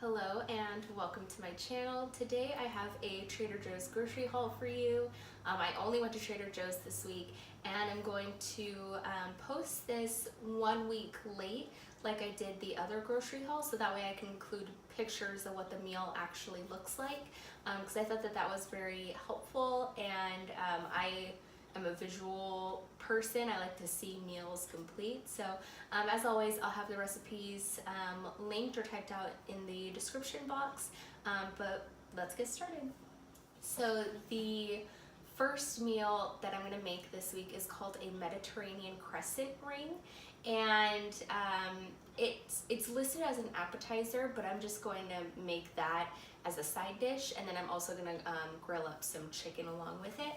Hello and welcome to my channel. Today I have a Trader Joe's grocery haul for you. I only went to Trader Joe's this week and I'm going to post this 1 week late like I did the other grocery haul, so that way I can include pictures of what the meal actually looks like, because I thought that that was very helpful, and I am a visual person. I like to see meals complete. So as always, I'll have the recipes linked or typed out in the description box, but let's get started. So the first meal that I'm going to make this week is called a Mediterranean Crescent ring, and it's listed as an appetizer, but I'm just going to make that as a side dish, and then I'm also going to grill up some chicken along with it.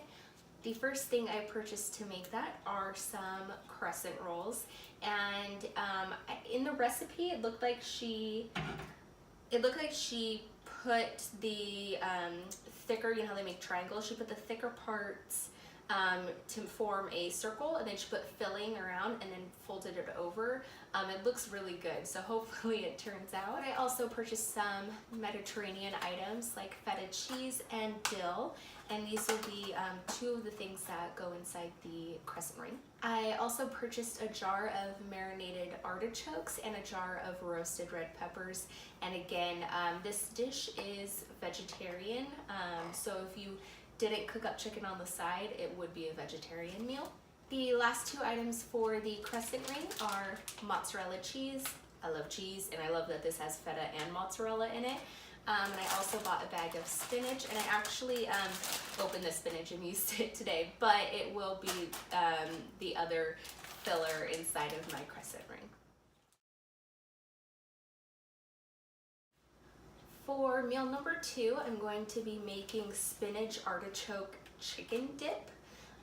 The first thing I purchased to make that are some crescent rolls, and in the recipe it looked like she put the thicker, you know how they make triangles, she put the thicker parts to form a circle, and then she put filling around and then folded it over. It looks really good, so hopefully it turns out. I also purchased some Mediterranean items like feta cheese and dill, and these will be two of the things that go inside the crescent ring. I also purchased a jar of marinated artichokes and a jar of roasted red peppers, and again, this dish is vegetarian, so if you didn't cook up chicken on the side, it would be a vegetarian meal. The last two items for the crescent ring are mozzarella cheese. I love cheese, and I love that this has feta and mozzarella in it. And I also bought a bag of spinach, and I actually opened the spinach and used it today, but it will be the other filler inside of my crescent ring. For meal number 2, I'm going to be making spinach artichoke chicken dip.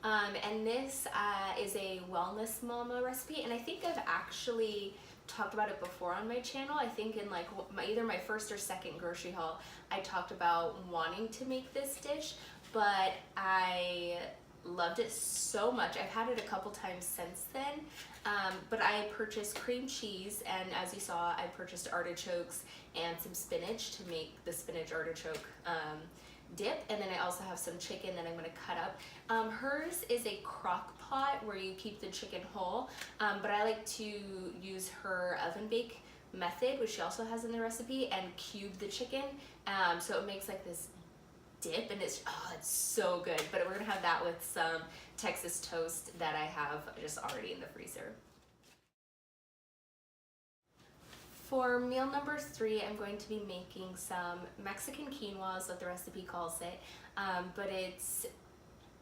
And this is a Wellness Mama recipe, and I think I've actually talked about it before on my channel. I think in like either my first or second grocery haul, I talked about wanting to make this dish, but I loved it so much. I've had it a couple times since then, but I purchased cream cheese, and as you saw, I purchased artichokes and some spinach to make the spinach artichoke dip, and then I also have some chicken that I'm going to cut up. Hers is a crock pot where you keep the chicken whole, but I like to use her oven bake method, which she also has in the recipe, and cube the chicken, so it makes like this dip, and it's so good. But we're gonna have that with some Texas toast that I have just already in the freezer. For meal number 3, I'm going to be making some Mexican quinoa, is what the recipe calls it, but it's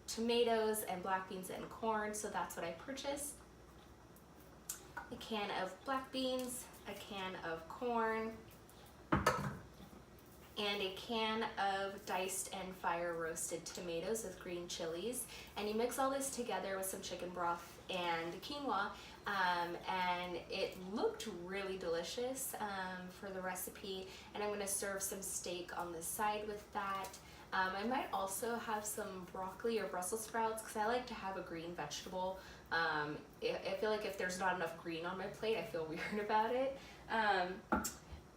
tomatoes and black beans and corn, so that's what I purchased. A can of black beans, a can of corn, and a can of diced and fire roasted tomatoes with green chilies, and you mix all this together with some chicken broth and quinoa, and it looked really delicious for the recipe, and I'm going to serve some steak on the side with that. I might also have some broccoli or Brussels sprouts, because I like to have a green vegetable. I feel like if there's not enough green on my plate, I feel weird about it.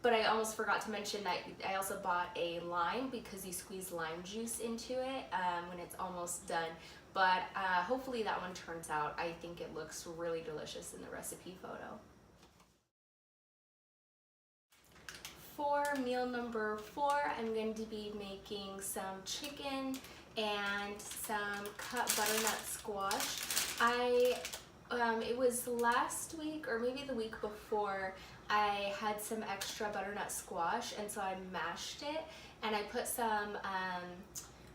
But I almost forgot to mention that I also bought a lime, because you squeeze lime juice into it when it's almost done. But hopefully that one turns out. I think it looks really delicious in the recipe photo. For meal number 4, I'm going to be making some chicken and some cut butternut squash. It was last week or maybe the week before, I had some extra butternut squash, and so I mashed it, and I put some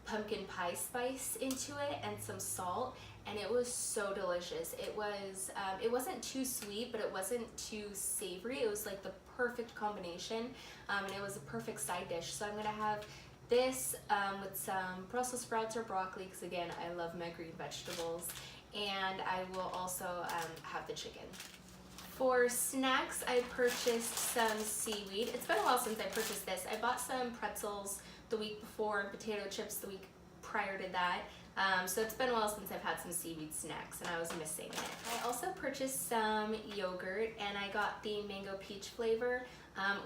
pumpkin pie spice into it and some salt, and it was so delicious. It wasn't too sweet, but it wasn't too savory. It was like the perfect combination, and it was a perfect side dish. So I'm gonna have this with some Brussels sprouts or broccoli, because again, I love my green vegetables, and I will also have the chicken. For snacks, I purchased some seaweed. It's been a while since I purchased this. I bought some pretzels the week before and potato chips the week prior to that. So it's been a while since I've had some seaweed snacks, and I was missing it. I also purchased some yogurt, and I got the mango peach flavor.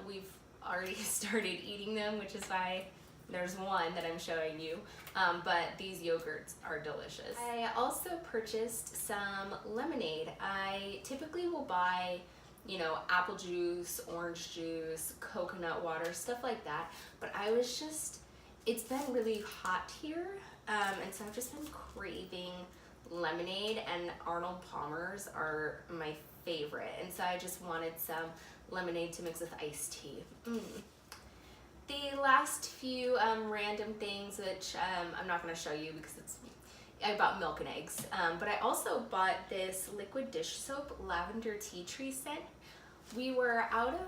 We've already started eating them, which is why there's one that I'm showing you, but these yogurts are delicious. I also purchased some lemonade. I typically will buy, you know, apple juice, orange juice, coconut water, stuff like that, but I was just, it's been really hot here, and so I've just been craving lemonade, and Arnold Palmer's are my favorite, and so I just wanted some lemonade to mix with iced tea. The last few random things, which I'm not going to show you because I bought milk and eggs, but I also bought this liquid dish soap lavender tea tree scent. We were out of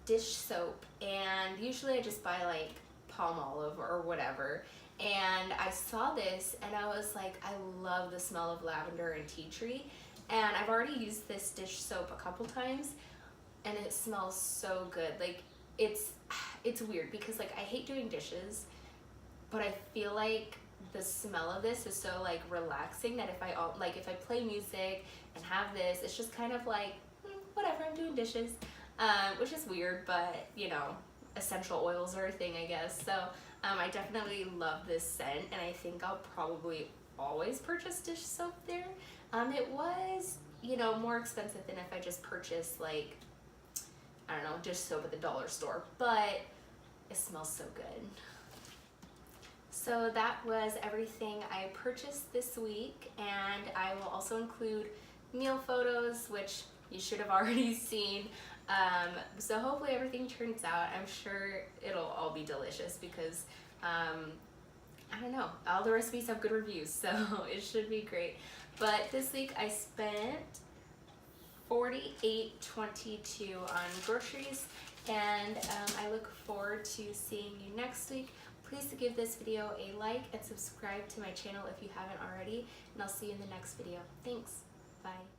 dish soap, and usually I just buy like Palmolive or whatever, and I saw this and I was like, I love the smell of lavender and tea tree, and I've already used this dish soap a couple times and it smells so good. Like it's weird because like I hate doing dishes, but I feel like the smell of this is so like relaxing that if I play music and have this, it's just kind of like whatever, I'm doing dishes, which is weird, but you know, essential oils are a thing, I guess. So I definitely love this scent, and I think I'll probably always purchase dish soap there. It was, you know, more expensive than if I just purchased like, I don't know, dish soap at the dollar store, but it smells so good. So that was everything I purchased this week, and I will also include meal photos, which you should have already seen. So hopefully everything turns out. I'm sure it'll all be delicious because, I don't know, all the recipes have good reviews, so it should be great. But this week I spent $48.22 on groceries, and I look forward to seeing you next week. Please give this video a like and subscribe to my channel if you haven't already, and I'll see you in the next video. Thanks. Bye.